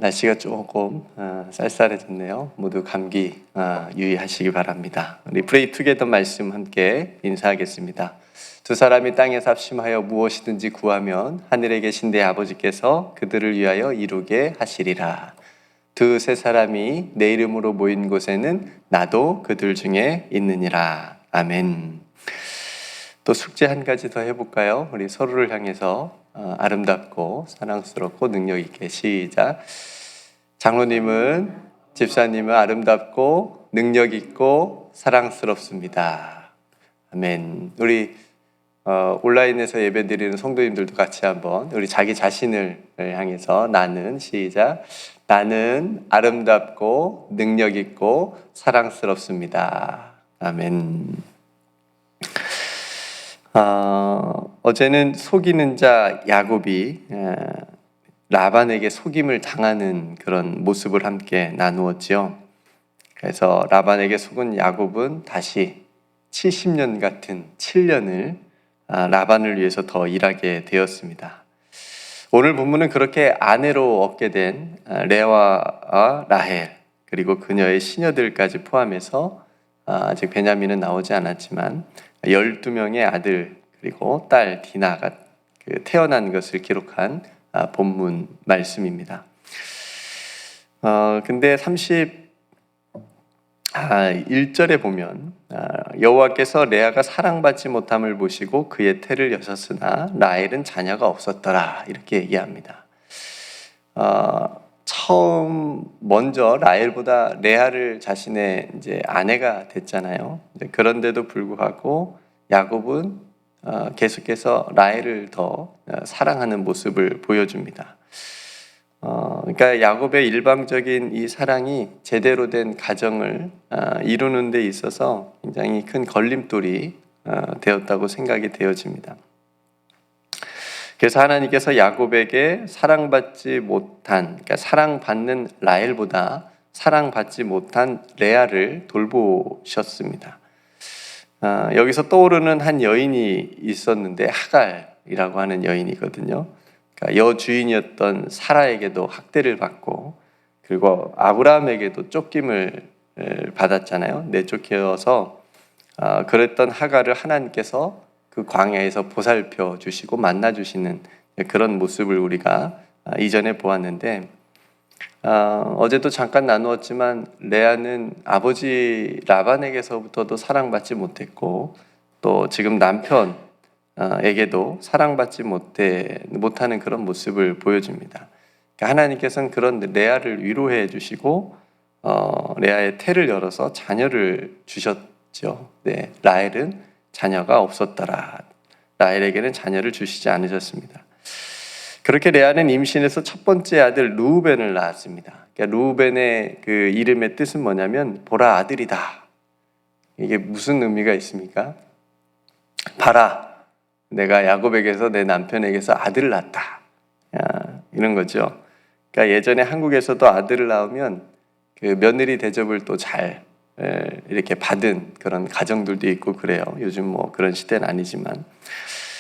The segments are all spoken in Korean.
날씨가 조금 쌀쌀해졌네요. 모두 감기 유의하시기 바랍니다. 우리 프레이 투게더 말씀 함께 인사하겠습니다. 두 사람이 땅에서 합심하여 무엇이든지 구하면 하늘에 계신 내 아버지께서 그들을 위하여 이루게 하시리라. 두세 사람이 내 이름으로 모인 곳에는 나도 그들 중에 있느니라. 아멘. 또 숙제 한 가지 더 해볼까요? 우리 서로를 향해서 아름답고 사랑스럽고 능력 있게 시작. 장로님은, 집사님은 아름답고 능력 있고 사랑스럽습니다. 아멘. 우리 온라인에서 예배드리는 성도님들도 같이 한번 우리 자기 자신을 향해서 나는 시작. 나는 아름답고 능력 있고 사랑스럽습니다. 아멘. 어제는 속이는 자 야곱이 라반에게 속임을 당하는 그런 모습을 함께 나누었죠. 그래서 라반에게 속은 야곱은 다시 70년 같은 7년을 라반을 위해서 더 일하게 되었습니다. 오늘 본문은 그렇게 아내로 얻게 된 레아와 라헬 그리고 그녀의 시녀들까지 포함해서 아직 베냐민은 나오지 않았지만 12명의 아들 그리고 딸 디나가 태어난 것을 기록한 본문 말씀입니다. 근데 31절에 보면 여호와께서 레아가 사랑받지 못함을 보시고 그의 태를 여셨으나 라헬은 자녀가 없었더라 이렇게 얘기합니다. 처음 먼저 라헬보다 레아를 자신의 이제 아내가 됐잖아요. 그런데도 불구하고 야곱은 계속해서 라헬을 더 사랑하는 모습을 보여줍니다. 그러니까 야곱의 일방적인 이 사랑이 제대로 된 가정을 이루는 데 있어서 굉장히 큰 걸림돌이 되었다고 생각이 되어집니다. 그래서 하나님께서 야곱에게 사랑받지 못한, 그러니까 사랑받는 라헬보다 사랑받지 못한 레아를 돌보셨습니다. 여기서 떠오르는 한 여인이 있었는데 하갈이라고 하는 여인이거든요. 그러니까 여주인이었던 사라에게도 학대를 받고 그리고 아브라함에게도 쫓김을 받았잖아요. 내쫓겨서 그랬던 하갈을 하나님께서 그 광야에서 보살펴 주시고 만나 주시는 그런 모습을 우리가 이전에 보았는데 어제도 잠깐 나누었지만 레아는 아버지 라반에게서부터도 사랑받지 못했고 또 지금 남편에게도 사랑받지 못하는 그런 모습을 보여줍니다. 그러니까 하나님께서는 그런 레아를 위로해 주시고 레아의 태를 열어서 자녀를 주셨죠. 네, 라헬은 자녀가 없었더라. 라헬에게는 자녀를 주시지 않으셨습니다. 그렇게 레아는 임신해서 첫 번째 아들 르우벤을 낳았습니다. 그러니까 르우벤의 그 이름의 뜻은 뭐냐면 보라 아들이다. 이게 무슨 의미가 있습니까? 봐라, 내가 야곱에게서 내 남편에게서 아들을 낳았다. 이런 거죠. 그러니까 예전에 한국에서도 아들을 낳으면 그 며느리 대접을 또 잘 이렇게 받은 그런 가정들도 있고 그래요. 요즘 뭐 그런 시대는 아니지만.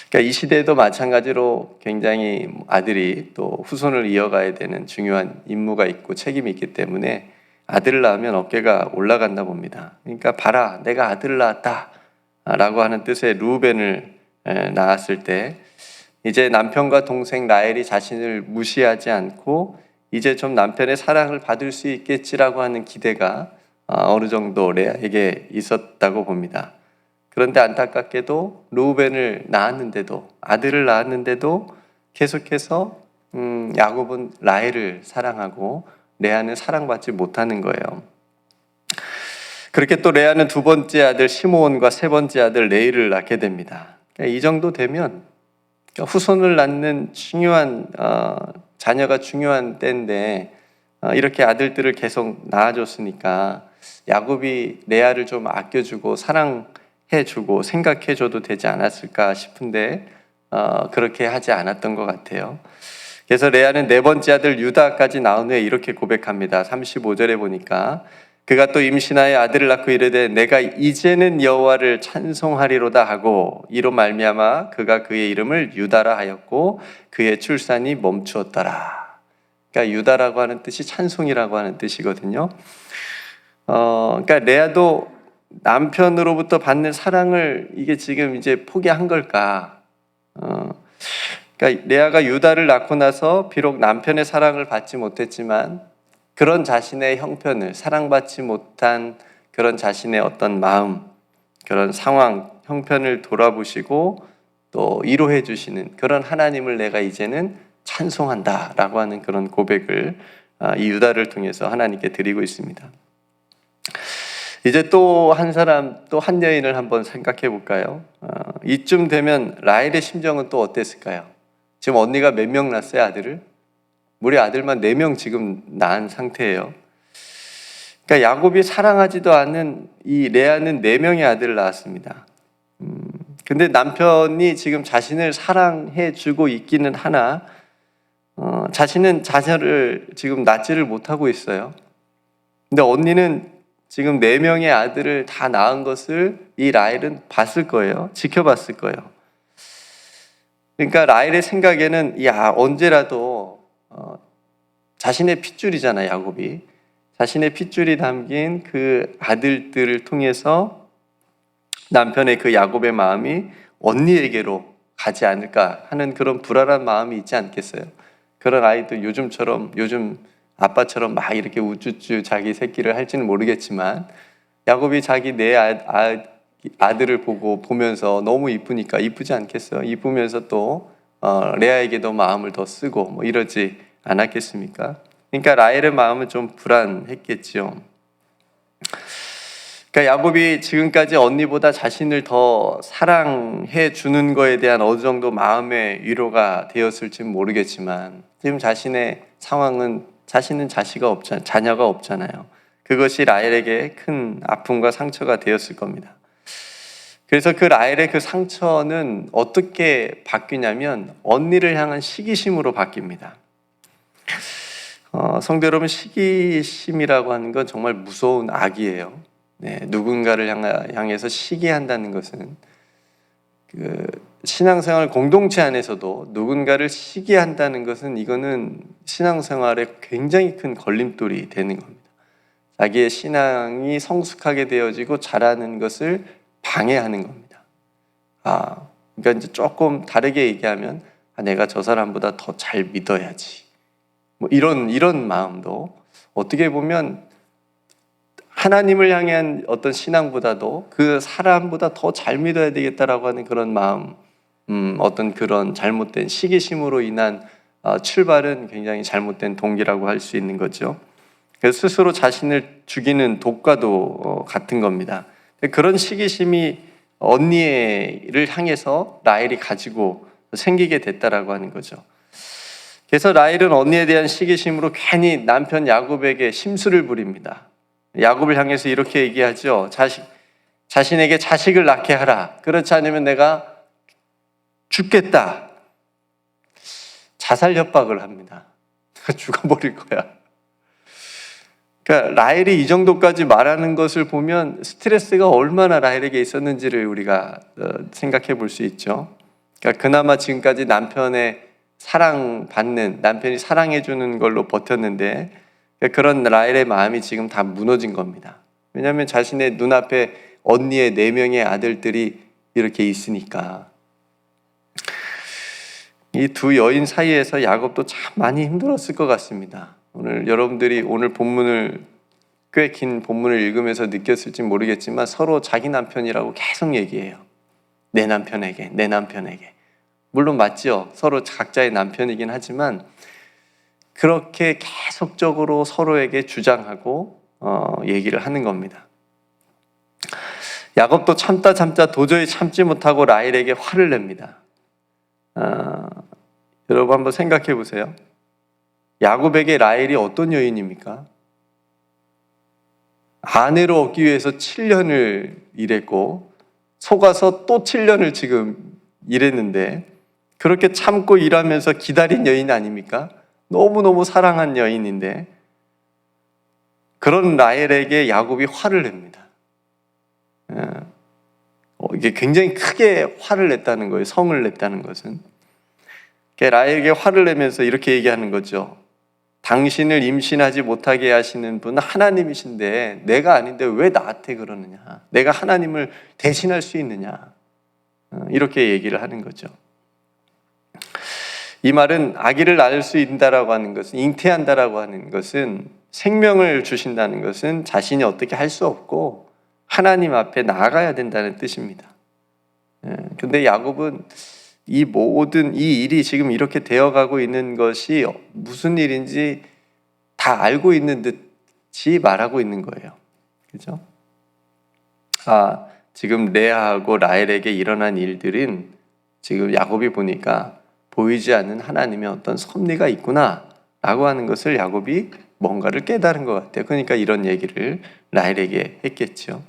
그러니까 이 시대에도 마찬가지로 굉장히 아들이 또 후손을 이어가야 되는 중요한 임무가 있고 책임이 있기 때문에 아들을 낳으면 어깨가 올라간다 봅니다. 그러니까 봐라, 내가 아들을 낳았다 라고 하는 뜻의 르우벤을 낳았을 때 이제 남편과 동생 라헬이 자신을 무시하지 않고 이제 좀 남편의 사랑을 받을 수 있겠지라고 하는 기대가 어느 정도 레아에게 있었다고 봅니다. 그런데 안타깝게도 르우벤을 낳았는데도 아들을 낳았는데도 계속해서 야곱은 라헬을 사랑하고 레아는 사랑받지 못하는 거예요. 그렇게 또 레아는 두 번째 아들 시므온과 세 번째 아들 레이를 낳게 됩니다. 그러니까 이 정도 되면 후손을 낳는 중요한 자녀가 중요한 때인데 이렇게 아들들을 계속 낳아줬으니까 야곱이 레아를 좀 아껴주고 사랑해주고 생각해줘도 되지 않았을까 싶은데 그렇게 하지 않았던 것 같아요. 그래서 레아는 네 번째 아들 유다까지 낳은 후에 이렇게 고백합니다. 35절에 보니까 그가 또 임신하여 아들을 낳고 이르되 내가 이제는 여호와를 찬송하리로다 하고 이로 말미암아 그가 그의 이름을 유다라 하였고 그의 출산이 멈추었더라. 그러니까 유다라고 하는 뜻이 찬송이라고 하는 뜻이거든요. 그러니까 레아도 남편으로부터 받는 사랑을 이게 지금 이제 포기한 걸까? 그러니까 레아가 유다를 낳고 나서 비록 남편의 사랑을 받지 못했지만 그런 자신의 형편을, 사랑받지 못한 그런 자신의 어떤 마음, 그런 상황, 형편을 돌아보시고 또 위로해 주시는 그런 하나님을 내가 이제는 찬송한다라고 하는 그런 고백을 이 유다를 통해서 하나님께 드리고 있습니다. 이제 또 한 사람, 또 한 여인을 한번 생각해 볼까요? 이쯤 되면 라헬의 심정은 또 어땠을까요? 지금 언니가 몇 명 낳았어요, 아들을? 우리 아들만 4명 지금 낳은 상태예요. 그러니까 야곱이 사랑하지도 않은 이 레아는 4명의 아들을 낳았습니다. 근데 남편이 지금 자신을 사랑해 주고 있기는 하나 자신은 자녀를 지금 낳지를 못하고 있어요. 근데 언니는 지금 4명의 아들을 다 낳은 것을 이 라헬은 봤을 거예요. 지켜봤을 거예요. 그러니까 라헬의 생각에는 언제라도 자신의 핏줄이잖아요, 야곱이. 자신의 핏줄이 담긴 그 아들들을 통해서 남편의 그 야곱의 마음이 언니에게로 가지 않을까 하는 그런 불안한 마음이 있지 않겠어요? 그런 아이도 요즘 아빠처럼 막 이렇게 우쭈쭈 자기 새끼를 할지는 모르겠지만 야곱이 자기 아들을 보면서 너무 이쁘니까 이쁘지 않겠어요? 이쁘면서 또 레아에게도 마음을 더 쓰고 뭐 이러지 않았겠습니까? 그러니까 라헬의 마음은 좀 불안했겠지요. 그러니까 야곱이 지금까지 언니보다 자신을 더 사랑해 주는 거에 대한 어느 정도 마음의 위로가 되었을지 모르겠지만 지금 자신의 상황은 자신은 자녀가 없잖아요. 그것이 라헬에게 큰 아픔과 상처가 되었을 겁니다. 그래서 그 라헬의 그 상처는 어떻게 바뀌냐면 언니를 향한 시기심으로 바뀝니다. 성도 여러분, 시기심이라고 하는 건 정말 무서운 악이에요. 네, 누군가를 향해서 시기한다는 것은 그 신앙생활 공동체 안에서도 누군가를 시기한다는 것은 이거는 신앙생활에 굉장히 큰 걸림돌이 되는 겁니다. 자기의 신앙이 성숙하게 되어지고 자라는 것을 방해하는 겁니다. 그러니까 이제 조금 다르게 얘기하면 내가 저 사람보다 더 잘 믿어야지. 뭐 이런 마음도 어떻게 보면 하나님을 향한 어떤 신앙보다도 그 사람보다 더 잘 믿어야 되겠다라고 하는 그런 마음, 어떤 그런 잘못된 시기심으로 인한 출발은 굉장히 잘못된 동기라고 할 수 있는 거죠. 그래서 스스로 자신을 죽이는 독과도 같은 겁니다. 그런 시기심이 언니를 향해서 라헬이 가지고 생기게 됐다라고 하는 거죠. 그래서 라헬은 언니에 대한 시기심으로 괜히 남편 야곱에게 심술을 부립니다. 야곱을 향해서 이렇게 얘기하죠. 자신에게 자식을 낳게 하라. 그렇지 않으면 내가 죽겠다. 자살 협박을 합니다. 죽어버릴 거야. 그러니까 라헬이 이 정도까지 말하는 것을 보면 스트레스가 얼마나 라헬에게 있었는지를 우리가 생각해 볼 수 있죠. 그러니까 그나마 지금까지 남편이 사랑해 주는 걸로 버텼는데 그런 라헬의 마음이 지금 다 무너진 겁니다. 왜냐하면 자신의 눈앞에 언니의 4명의 아들들이 이렇게 있으니까. 이 두 여인 사이에서 야곱도 참 많이 힘들었을 것 같습니다. 여러분들이 오늘 꽤 긴 본문을 읽으면서 느꼈을지 모르겠지만 서로 자기 남편이라고 계속 얘기해요. 내 남편에게. 물론 맞죠. 서로 각자의 남편이긴 하지만 그렇게 계속적으로 서로에게 주장하고 얘기를 하는 겁니다. 야곱도 참다 도저히 참지 못하고 라헬에게 화를 냅니다. 여러분 한번 생각해 보세요. 야곱에게 라헬이 어떤 여인입니까? 아내로 얻기 위해서 7년을 일했고 속아서 또 7년을 지금 일했는데 그렇게 참고 일하면서 기다린 여인 아닙니까? 너무너무 사랑한 여인인데 그런 라헬에게 야곱이 화를 냅니다. 이게 굉장히 크게 화를 냈다는 거예요. 성을 냈다는 것은. 라헬에게 화를 내면서 이렇게 얘기하는 거죠. 당신을 임신하지 못하게 하시는 분은 하나님이신데 내가 아닌데 왜 나한테 그러느냐? 내가 하나님을 대신할 수 있느냐? 이렇게 얘기를 하는 거죠. 이 말은 아기를 낳을 수 있다라고 하는 것은, 잉태한다라고 하는 것은, 생명을 주신다는 것은 자신이 어떻게 할 수 없고 하나님 앞에 나아가야 된다는 뜻입니다. 근데 야곱은 이 모든 이 일이 지금 이렇게 되어가고 있는 것이 무슨 일인지 다 알고 있는 듯이 말하고 있는 거예요. 그죠? 지금 레아하고 라헬에게 일어난 일들은 지금 야곱이 보니까 보이지 않는 하나님의 어떤 섭리가 있구나 라고 하는 것을 야곱이 뭔가를 깨달은 것 같아요. 그러니까 이런 얘기를 라헬에게 했겠죠.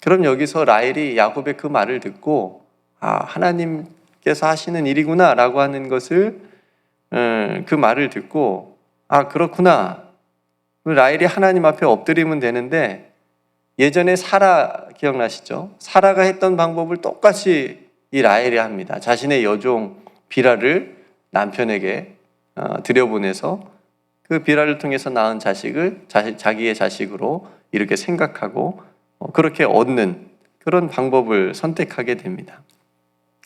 그럼 여기서 라헬이 야곱의 그 말을 듣고 하나님께서 하시는 일이구나 라고 하는 것을, 그 말을 듣고 그렇구나, 라헬이 하나님 앞에 엎드리면 되는데, 예전에 사라 기억나시죠? 사라가 했던 방법을 똑같이 이 라헬이 합니다. 자신의 여종 비라를 남편에게 들여보내서 그 비라를 통해서 낳은 자식을 자기의 자식으로 이렇게 생각하고 그렇게 얻는 그런 방법을 선택하게 됩니다.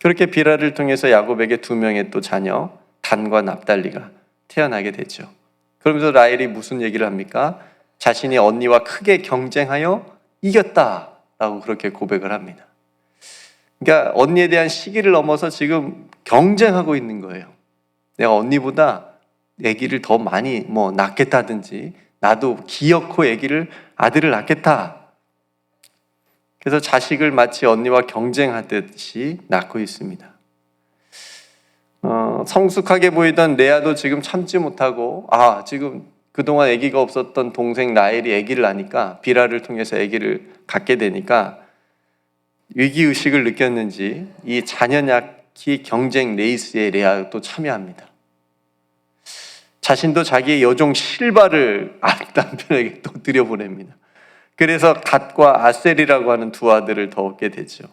그렇게 비라를 통해서 야곱에게 2명의 또 자녀 단과 납달리가 태어나게 되죠. 그러면서 라헬이 무슨 얘기를 합니까? 자신이 언니와 크게 경쟁하여 이겼다라고 그렇게 고백을 합니다. 그러니까 언니에 대한 시기를 넘어서 지금 경쟁하고 있는 거예요. 내가 언니보다 아기를 더 많이 낳겠다든지, 나도 기어코 아들을 낳겠다. 그래서 자식을 마치 언니와 경쟁하듯이 낳고 있습니다. 성숙하게 보이던 레아도 지금 참지 못하고 지금 그동안 아기가 없었던 동생 라헬이 아기를 낳으니까, 비라를 통해서 아기를 갖게 되니까 위기의식을 느꼈는지 이 자녀 낳기 경쟁 레이스에 레아도 참여합니다. 자신도 자기의 여종 실바를 남편에게 또 들여보냅니다. 그래서 갓과 아셀이라고 하는 2 아들을 더 얻게 되죠.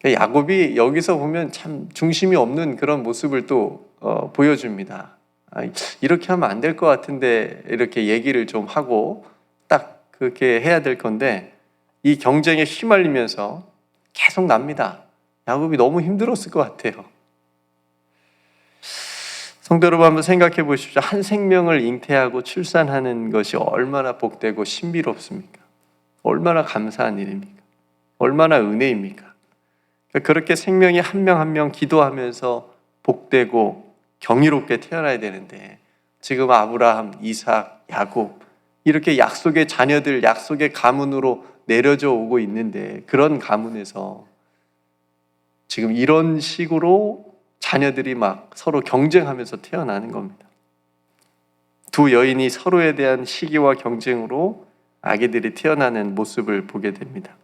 야곱이 여기서 보면 참 중심이 없는 그런 모습을 또 보여줍니다. 이렇게 하면 안 될 것 같은데 이렇게 얘기를 좀 하고 딱 그렇게 해야 될 건데, 이 경쟁에 휘말리면서 계속 납니다. 야곱이 너무 힘들었을 것 같아요. 성도 여러분, 한번 생각해 보십시오. 한 생명을 잉태하고 출산하는 것이 얼마나 복되고 신비롭습니까? 얼마나 감사한 일입니까? 얼마나 은혜입니까? 그렇게 생명이 한 명 한 명 기도하면서 복되고 경이롭게 태어나야 되는데, 지금 아브라함, 이삭, 야곱 이렇게 약속의 자녀들, 약속의 가문으로 내려져 오고 있는데, 그런 가문에서 지금 이런 식으로 자녀들이 막 서로 경쟁하면서 태어나는 겁니다. 2 여인이 서로에 대한 시기와 경쟁으로 아기들이 태어나는 모습을 보게 됩니다.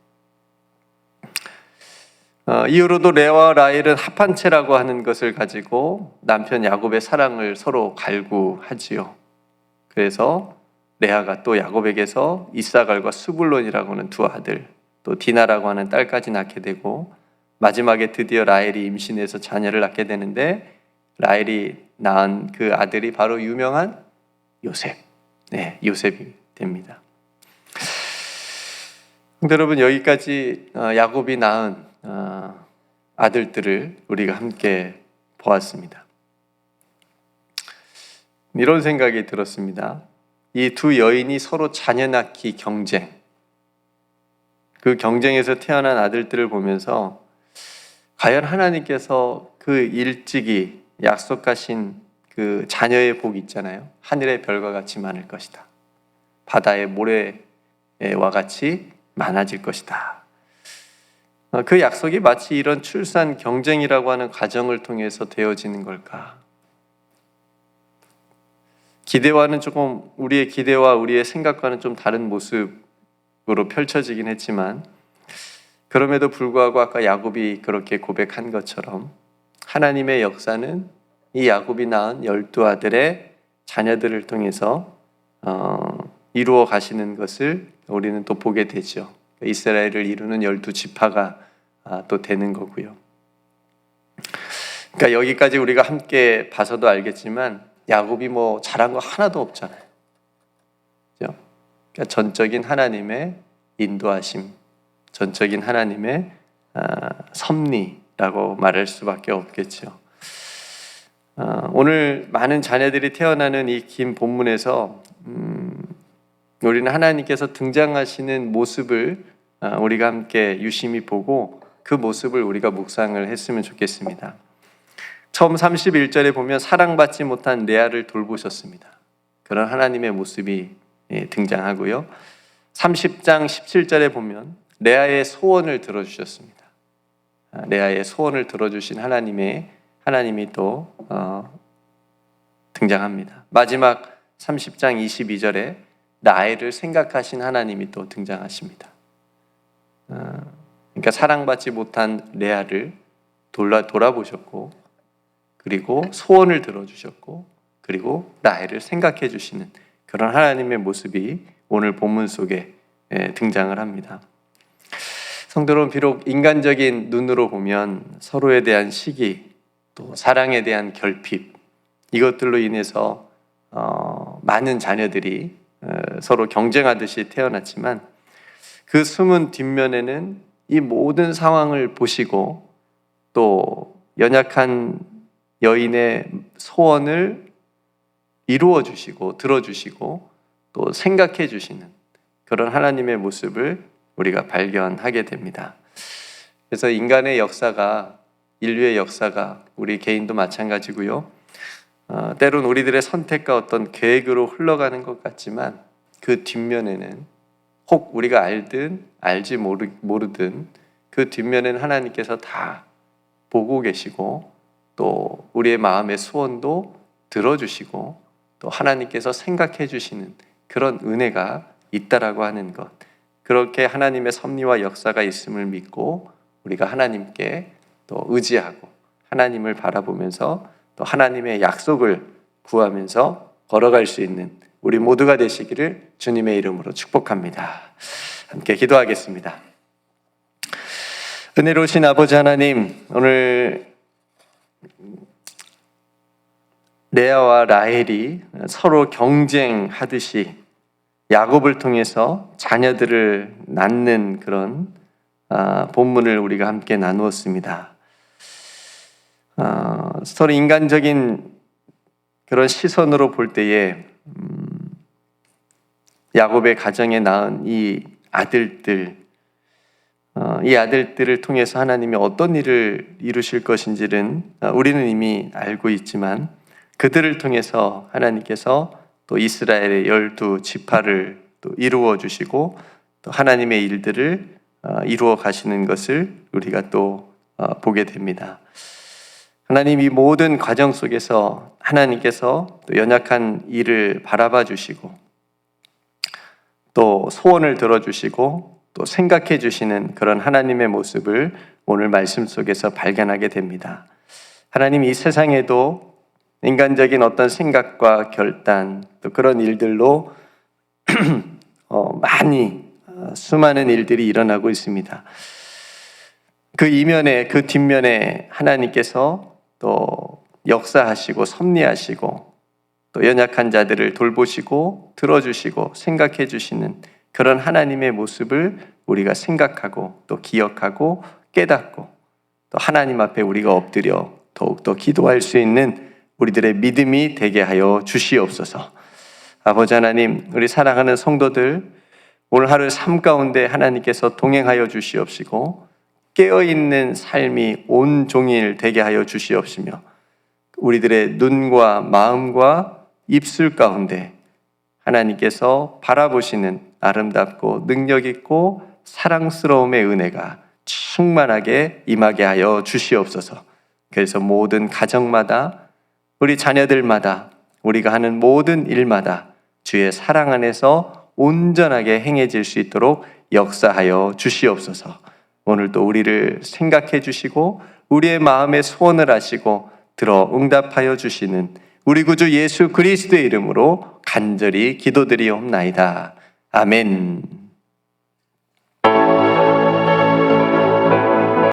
이후로도 레아와 라헬은 합한 채라고 하는 것을 가지고 남편 야곱의 사랑을 서로 갈구하지요. 그래서 레아가 또 야곱에게서 이사갈과 스불론이라고 하는 2 아들, 또 디나라고 하는 딸까지 낳게 되고, 마지막에 드디어 라헬이 임신해서 자녀를 낳게 되는데, 라헬이 낳은 그 아들이 바로 유명한 요셉, 요셉이 됩니다. 여러분, 여기까지 야곱이 낳은 아들들을 우리가 함께 보았습니다. 이런 생각이 들었습니다. 이 2 여인이 서로 자녀 낳기 경쟁, 그 경쟁에서 태어난 아들들을 보면서 과연 하나님께서 그 일찍이 약속하신 그 자녀의 복이 있잖아요. 하늘의 별과 같이 많을 것이다. 바다의 모래와 같이 많아질 것이다. 그 약속이 마치 이런 출산 경쟁이라고 하는 과정을 통해서 되어지는 걸까? 기대와는 조금, 우리의 기대와 우리의 생각과는 좀 다른 모습으로 펼쳐지긴 했지만, 그럼에도 불구하고 아까 야곱이 그렇게 고백한 것처럼 하나님의 역사는 이 야곱이 낳은 12 아들의 자녀들을 통해서 이루어 가시는 것을 우리는 또 보게 되죠. 이스라엘을 이루는 12 지파가 또 되는 거고요. 그러니까 여기까지 우리가 함께 봐서도 알겠지만, 야곱이 뭐 잘한 거 하나도 없잖아요. 그죠? 그러니까 전적인 하나님의 인도하심, 전적인 하나님의 섭리라고 말할 수밖에 없겠죠. 오늘 많은 자녀들이 태어나는 이 긴 본문에서 우리는 하나님께서 등장하시는 모습을 우리가 함께 유심히 보고 그 모습을 우리가 묵상을 했으면 좋겠습니다. 처음 31절에 보면 사랑받지 못한 레아를 돌보셨습니다. 그런 하나님의 모습이 등장하고요. 30장 17절에 보면 레아의 소원을 들어주셨습니다. 레아의 소원을 들어주신 하나님이 또 등장합니다. 마지막 30장 22절에 라헬을 생각하신 하나님이 또 등장하십니다. 그러니까 사랑받지 못한 레아를 돌아보셨고, 그리고 소원을 들어주셨고, 그리고 라헬을 생각해 주시는 그런 하나님의 모습이 오늘 본문 속에 등장을 합니다. 성도 여러분, 비록 인간적인 눈으로 보면 서로에 대한 시기, 또 사랑에 대한 결핍, 이것들로 인해서 많은 자녀들이 서로 경쟁하듯이 태어났지만 그 숨은 뒷면에는 이 모든 상황을 보시고 또 연약한 여인의 소원을 이루어 주시고 들어주시고 또 생각해 주시는 그런 하나님의 모습을 우리가 발견하게 됩니다. 그래서 인간의 역사가, 인류의 역사가, 우리 개인도 마찬가지고요. 때론 우리들의 선택과 어떤 계획으로 흘러가는 것 같지만 그 뒷면에는 혹 우리가 알든 알지 모르든 그 뒷면에는 하나님께서 다 보고 계시고 또 우리의 마음의 소원도 들어주시고 또 하나님께서 생각해 주시는 그런 은혜가 있다라고 하는 것, 그렇게 하나님의 섭리와 역사가 있음을 믿고 우리가 하나님께 또 의지하고 하나님을 바라보면서 또 하나님의 약속을 구하면서 걸어갈 수 있는 우리 모두가 되시기를 주님의 이름으로 축복합니다. 함께 기도하겠습니다. 은혜로우신 아버지 하나님, 오늘 레아와 라헬이 서로 경쟁하듯이 야곱을 통해서 자녀들을 낳는 그런 본문을 우리가 함께 나누었습니다. 서로 인간적인 그런 시선으로 볼 때에 야곱의 가정에 낳은 이 아들들을 통해서 하나님이 어떤 일을 이루실 것인지는 우리는 이미 알고 있지만 그들을 통해서 하나님께서 또 이스라엘의 12지파를 또 이루어 주시고 또 하나님의 일들을 이루어 가시는 것을 우리가 또 보게 됩니다. 하나님, 이 모든 과정 속에서 하나님께서 또 연약한 이를 바라봐 주시고 또 소원을 들어주시고 또 생각해 주시는 그런 하나님의 모습을 오늘 말씀 속에서 발견하게 됩니다. 하나님, 이 세상에도 인간적인 어떤 생각과 결단 또 그런 일들로 수많은 일들이 일어나고 있습니다. 그 이면에, 그 뒷면에 하나님께서 또 역사하시고 섭리하시고 또 연약한 자들을 돌보시고 들어주시고 생각해 주시는 그런 하나님의 모습을 우리가 생각하고 또 기억하고 깨닫고 또 하나님 앞에 우리가 엎드려 더욱더 기도할 수 있는 우리들의 믿음이 되게 하여 주시옵소서. 아버지 하나님, 우리 사랑하는 성도들 오늘 하루 삶 가운데 하나님께서 동행하여 주시옵시고 깨어있는 삶이 온종일 되게 하여 주시옵시며 우리들의 눈과 마음과 입술 가운데 하나님께서 바라보시는 아름답고 능력있고 사랑스러움의 은혜가 충만하게 임하게 하여 주시옵소서. 그래서 모든 가정마다 우리 자녀들마다 우리가 하는 모든 일마다 주의 사랑 안에서 온전하게 행해질 수 있도록 역사하여 주시옵소서. 오늘도 우리를 생각해 주시고 우리의 마음의 소원을 아시고 들어 응답하여 주시는 우리 구주 예수 그리스도의 이름으로 간절히 기도드리옵나이다. 아멘.